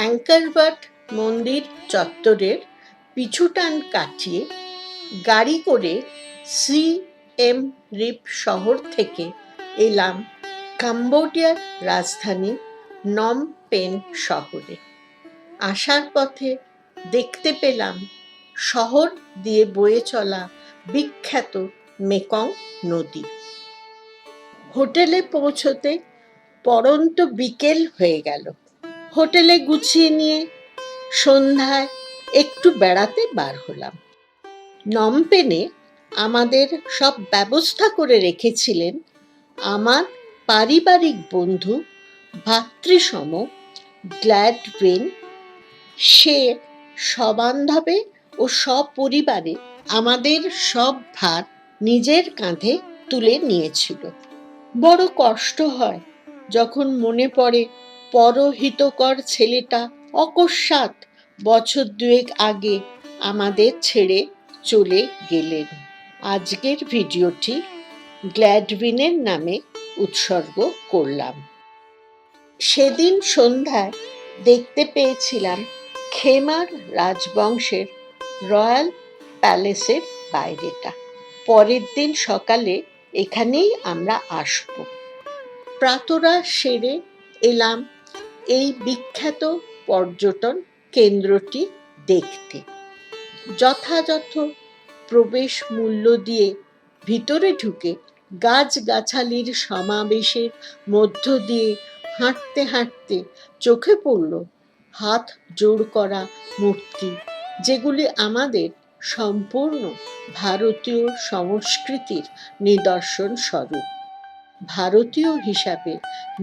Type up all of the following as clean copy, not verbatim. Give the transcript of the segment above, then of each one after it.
Anchor watt মন্দির চত্বরের পিছুটান কাটিয়ে গাড়ি করে সিএম রিপ শহর থেকে এলাম কম্বোডিয়ার রাজধানী নম পেন শহরে। আসার পথে দেখতে পেলাম শহর দিয়ে বয়ে চলা বিখ্যাত মেকং নদী। হোটেলে পৌঁছতে পড়ন্ত বিকেল হয়ে গেল। হোটেলে গুছিয়ে নিয়ে সন্ধ্যায় একটু বেড়াতে বার হলাম। নমপেনে আমাদের সব ব্যবস্থা করে রেখেছিলেন আমার পারিবারিক বন্ধু ভাতৃসম গ্ল্যাডউইন। সে সবান্ধবে ও সপরিবারে আমাদের সব ভার নিজের কাঁধে তুলে নিয়েছিল। বড় কষ্ট হয় যখন মনে পড়ে পরহিতকর ছেলেটা অকস্মাৎ বছর 2 আগে আমাদের ছেড়ে চলে গেলেন। আজকের ভিডিওটি গ্ল্যাডউইনের নামে উৎসর্গ করলাম। সেদিন সন্ধ্যায় দেখতে পেয়েছিলাম খেমার রাজবংশের রয়্যাল প্যালেসের বাইরেটা। পরের দিন সকালে এখানেই আমরা আসব। প্রাতরা সেরে এলাম এই বিখ্যাত পর্যটন কেন্দ্রটি দেখতে। যথাযথ প্রবেশ মূল্য দিয়ে ভিতরে ঢুকে গাছগাছালির সমাবেশের মধ্য দিয়ে হাঁটতে হাঁটতে চোখে পড়ল হাত জোড় করা মূর্তি, যেগুলি আমাদের সম্পূর্ণ ভারতীয় সংস্কৃতির নিদর্শন স্বরূপ। ভারতীয় হিসাবে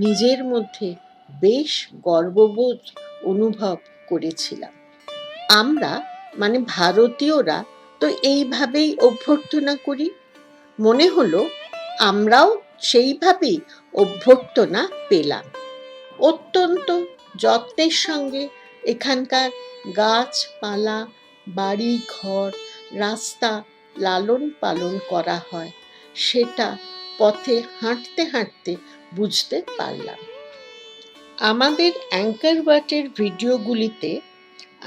নিজের মধ্যে বেশ গর্ববোধ অনুভব করেছিলাম। আমরা ভারতীয়রা তো এইভাবেই অভ্যর্থনা করি। মনে হলো আমরাও সেইভাবেই অভ্যর্থনা পেলাম। অত্যন্ত যত্নের সঙ্গে এখানকার গাছপালা, বাড়ি ঘর, রাস্তা লালন পালন করা হয়, সেটা পথে হাঁটতে হাঁটতে বুঝতে পারলাম। আমাদের অ্যাঙ্কর-ওয়াটের ভিডিওগুলিতে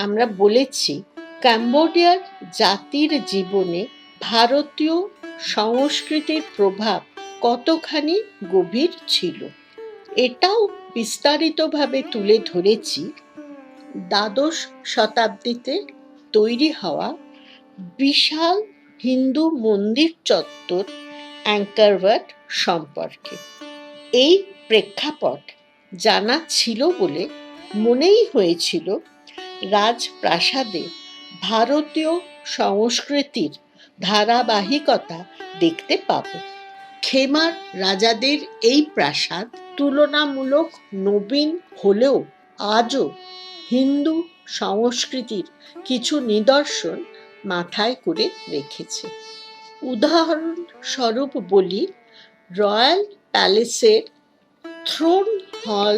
আমরা বলেছি কম্বোডিয়ার জাতির জীবনে ভারতীয় সংস্কৃতির প্রভাব কতখানি গভীর ছিল। এটাও বিস্তারিতভাবে তুলে ধরেছি দ্বাদশ শতাব্দীতে তৈরি হওয়া বিশাল হিন্দু মন্দির চত্বর অ্যাঙ্কর-ওয়াট সম্পর্কে। এই প্রেক্ষাপট জানা ছিল বলে মনেই হয়েছিল রাজপ্রাসাদে ভারতীয় সংস্কৃতির ধারাবাহিকতা দেখতে পাব। খেমার রাজাদের এই প্রাসাদ তুলনামূলক নবীন হলেও আজও হিন্দু সংস্কৃতির কিছু নিদর্শন মাথায় করে রেখেছে। উদাহরণস্বরূপ বলি, রয়্যাল প্যালেসের থ্রোন হল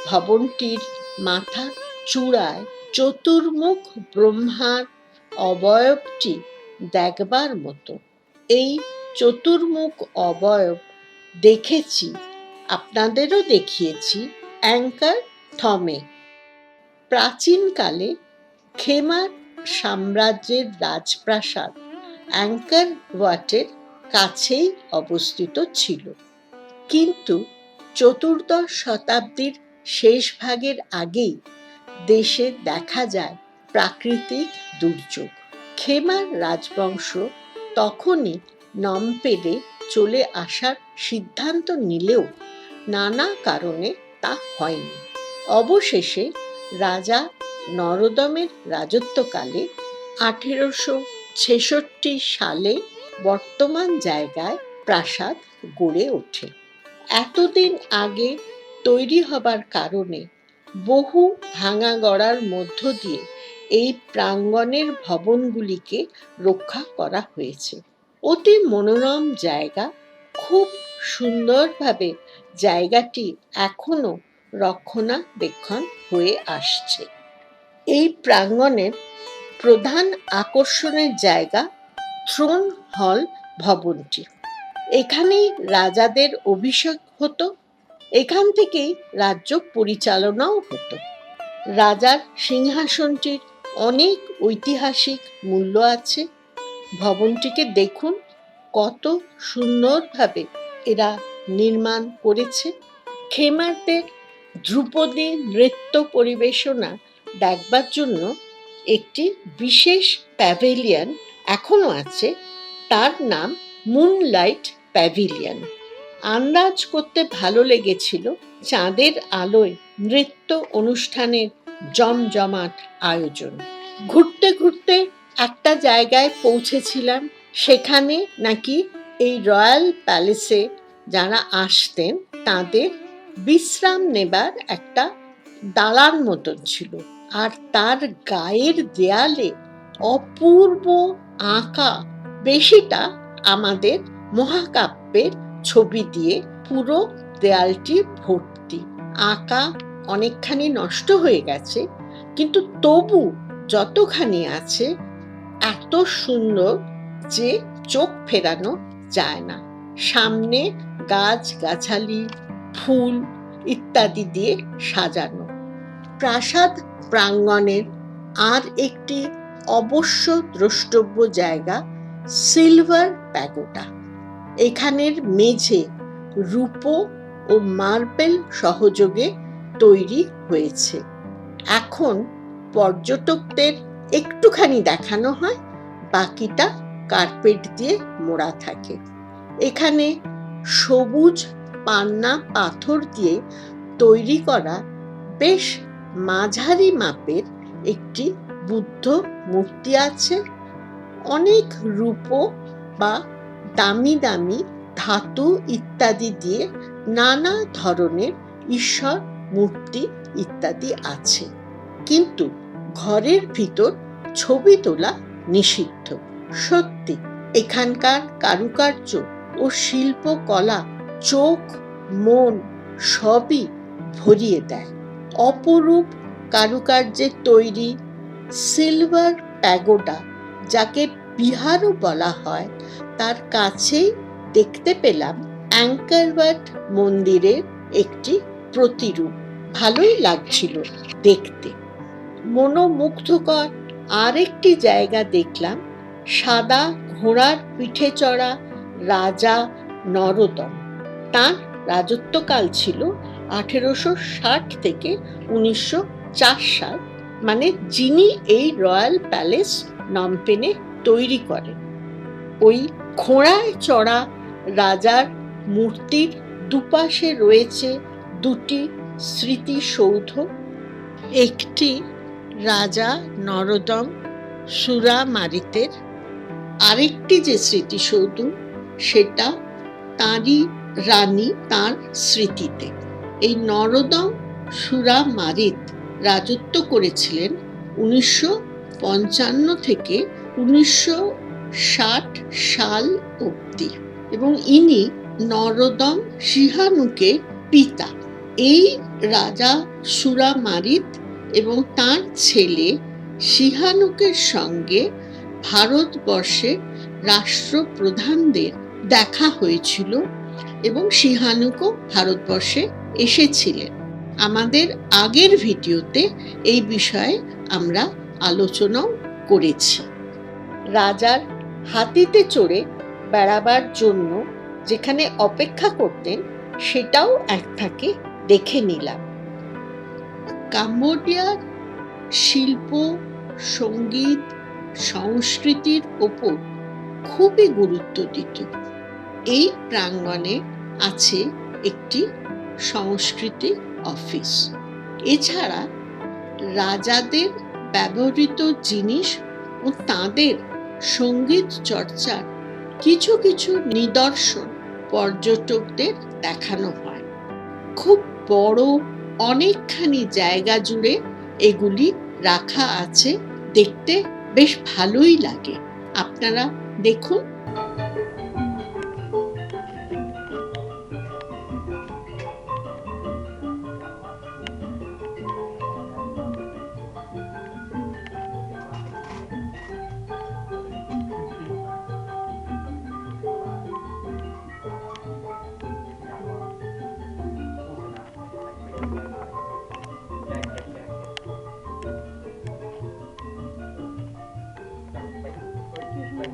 ভবনটির মাথার চূড়ায় চতুর্মুখ ব্রহ্মার অবয়বটি দেখবার মতো। এই চতুর্মুখ অবয়ব দেখেছি, আপনাদেরও দেখিয়েছি অ্যাঙ্কর থমে। প্রাচীনকালে খেমার সাম্রাজ্যের রাজপ্রাসাদ অ্যাঙ্কর-ওয়াটের কাছেই অবস্থিত ছিল, কিন্তু 14শ শতাব্দীর শেষ ভাগের আগেই দেশে দেখা যায় প্রাকৃতিক দুর্যোগ। খেমার রাজবংশ তখনই নমপেনে চলে আসার সিদ্ধান্ত নিলেও নানা কারণে তা হয়নি। অবশেষে রাজা নরোদমের রাজত্বকালে 1866 সালে বর্তমান জায়গায় প্রাসাদ গড়ে ওঠে। এতদিন আগে তৈরি হবার কারণে বহু ভাঙা গড়ার মধ্য দিয়ে এই প্রাঙ্গণের ভবনগুলিকে রক্ষা করা হয়েছে। অতি মনোরম জায়গা, খুব সুন্দরভাবে জায়গাটি এখনো রক্ষণাবেক্ষণ হয়ে আসছে। এই প্রাঙ্গণের প্রধান আকর্ষণের জায়গা থ্রোন হল ভবনটি। এখানেই রাজাদের অভিষেক হতো, এখান থেকেই রাজ্য পরিচালনাও হতো। রাজার সিংহাসনটির অনেক ঐতিহাসিক মূল্য আছে। ভবনটিকে দেখুন, কত সুন্দরভাবে এরা নির্মাণ করেছে। খেমারদের ধ্রুপদী নৃত্য পরিবেশনা দেখবার জন্য একটি বিশেষ প্যাভিলিয়ন এখনো আছে, তার নাম মুনলাইট প্যাভিলিয়ন। আন্দাজ করতে ভালো লেগেছিল চাঁদের আলোয় নৃত্য অনুষ্ঠানের জমজমাট আয়োজন। ঘুরতে ঘুরতে একটা জায়গায় পৌঁছেছিলাম, সেখানে নাকি এই রয়্যাল প্যালেসে যারা আসতেন তাদের বিশ্রাম নেবার একটা দালান মতন ছিল, আর তার গায়ের দেয়ালে অপূর্ব আঁকা, বেশিটা আমাদের মহাকাব্যের ছবি দিয়ে পুরো দেয়ালটি ভর্তি। আঁকা অনেকখানি নষ্ট হয়ে গেছে, কিন্তু তবু যতখানি আছে এত সুন্দর যে চোখ ফেরানো যায় না। সামনে গাছ গাছালি, ফুল ইত্যাদি দিয়ে সাজানো। প্রাসাদ প্রাঙ্গণের আর একটি অবশ্য দ্রষ্টব্য জায়গা সিলভার প্যাগোডা। এখানের মেঝে রূপো ও মার্বেল সহযোগে তৈরি হয়েছে। এখন পর্যটকদের একটুখানি দেখানো হয়, বাকিটা কার্পেট দিয়ে মোড়া থাকে। এখানে সবুজ পান্না পাথর দিয়ে তৈরি করা বেশ মাঝারি মাপের একটি বুদ্ধ মূর্তি আছে। অনেক রূপো বা দামি দামি ধাতু ইত্যাদি দিয়ে নানা ধরনের ঈশ্বর মূর্তি ইত্যাদি আছে, কিন্তু ঘরের ভিতর ছবি তোলা নিষিদ্ধ। সত্যি এখানকার কারুকার্য ও শিল্পকলা চোখ মন সবই ভরিয়ে দেয়। অপরূপ কারুকার্যে তৈরি সিলভার প্যাগোডা, যাকে বিহারও বলা হয়, তার কাছেই দেখতে পেলাম অ্যাঙ্কর-ওয়াট মন্দিরের একটি প্রতিরূপ। ভালোই লাগছিল দেখতে। মনোমুগ্ধকর আরেকটি জায়গা দেখলাম, সাদা ঘোড়ার পিঠে চড়া রাজা নরোদম। তাঁর রাজত্বকাল ছিল 1860 থেকে 1904 সাল, মানে যিনি এই রয়্যাল প্যালেস নমপেনে তৈরি করেন। ওই ঘোড়ায় চড়া রাজার মূর্তির দুপাশে রয়েছে দুটি স্মৃতিসৌধ। একটি রাজা নরোদম সুরামারিতের, আরেকটি যে স্মৃতিসৌধ সেটা তাঁরই রানী তাঁর স্মৃতিতে। এই নরোদম সুরামারিত রাজত্ব করেছিলেন 1955 থেকে 1960 সাল অবধি, এবং ইনি নরোদম সিহানুকের পিতা। এই রাজা সুরামারিত এবং তাঁর ছেলে সিহানুকের সঙ্গে ভারতবর্ষের রাষ্ট্রপ্রধানদের দেখা হয়েছিল, এবং সিহানুকও ভারতবর্ষে এসেছিলেন। আমাদের আগের ভিডিওতে এই বিষয়ে আমরা আলোচনাও করেছি। রাজার হাতিতে চড়ে বেড়াবার জন্য যেখানে অপেক্ষা করতেন সেটাও এক থাকে দেখে নিলাম। কাম্বোডিয়ার শিল্প, সঙ্গীত, সংস্কৃতির ওপর খুবই গুরুত্ব দিত। এই প্রাঙ্গণে আছে একটি সংস্কৃতি অফিস। এছাড়া রাজাদের ব্যবহৃত জিনিস ও তাঁদের সঙ্গীত চর্চার কিছু কিছু নিদর্শন পর্যটকদের দেখানো হয়। খুব বড় অনেকখানি জায়গা জুড়ে এগুলি রাখা আছে, দেখতে বেশ ভালোই লাগে। আপনারা দেখুন।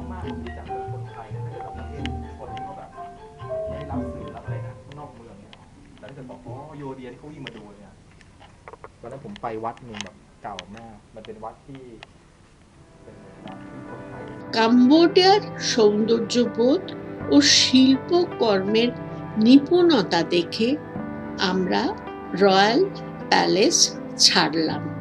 พม่าเขาไม่รู้จักคนไทยนะถ้าเกิดแบบประเทศคนที่เขาแบบไม่ได้รับสื่อรับอะไรนะนอกเมืองเนี่ยแต่ถ้าเกิดบอกอ๋อโยเดียที่เขาวิ่งมาดูเนี่ยตอนนั้นผมไปวัดหนึ่งแบบเก่ามากมันเป็นวัดที่เป็นวัดที่คนไทย কাম্বোডিয়ার সৌন্দর্যবোধ ও শিল্পকর্মের নিপুণতা দেখে আমরা রয়্যাল প্যালেস ছাড়লাম।